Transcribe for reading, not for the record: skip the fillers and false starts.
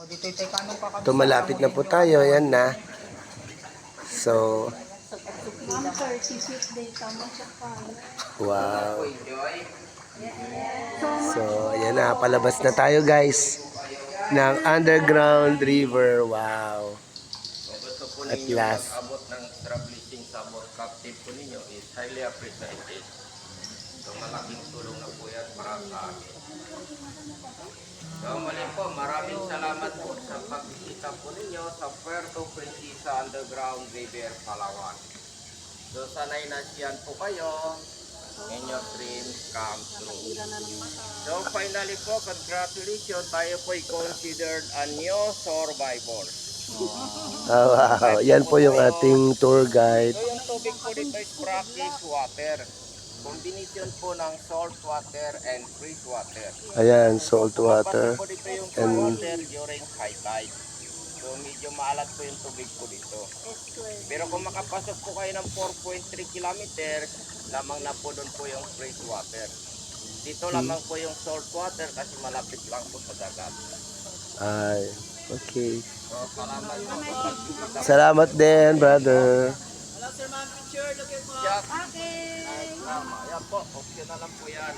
Ito malapit na po tayo. Ayan na. So, wow. So, ayan na. Palabas na tayo guys. Ng underground river. Wow. Gusto po At ninyo last. mag-abot ng traveling sa boat captive po ninyo is highly appreciated. So malaking tulong na po yan para sa amin. So muli po, maraming salamat po sa pagbisita po ninyo sa Puerto Princesa Underground River, Palawan. So sana'y nasiyan po kayo and your dreams come true. So finally po, congratulations, tayo po'y considered a new survivor. Oh, wow. Yan po yung ating tour guide. So yung tubig po dito is brackish water. Combination po ng salt water and fresh water. Ayan, salt water. Pumapasok po dito yung And water during high tide. So medyo maalat po yung tubig po dito. Pero kung makapasok po kayo ng 4.3 kilometers, lamang na po doon po yung fresh water. Dito lamang po yung salt water kasi malapit lang po sa dagat. ay, okay. So salamat po sa pagbisita. Salamat din, brother. Okay. Ayan po, okay na lang po yan.